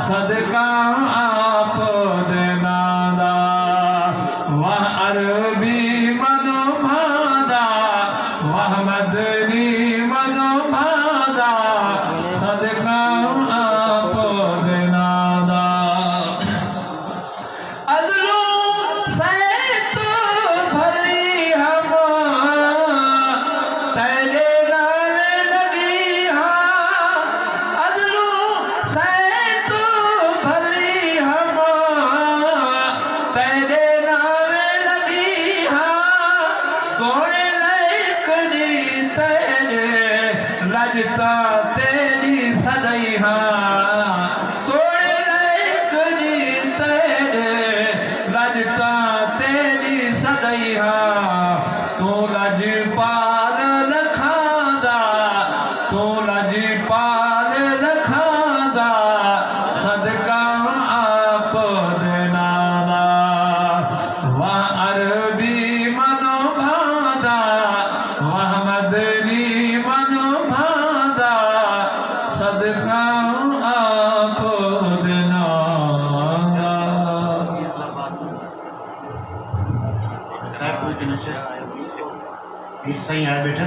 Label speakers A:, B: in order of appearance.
A: सदका आप देना दा वह अरबी मनो भादा वह मदनी मनो भादा सदका आप देना दा अजलो सैत भली हम तेरे नामे लगी हाँ अजलो सैत भली हम तेरे नामे लगी हाँ तोड़े लैकनी तेरे लजता तेरी सदई हाँ तोड़े लैकनी तेरे लजता तेरी सदई हाँ तू लजपाल रखांदा तू लजपाल रखांदा सदका आप देना दा वह अरबी मनो भादा वह मदनी मनो भादा सदका आप देना दा
B: साहब कोई नशे फिर सही है बेटा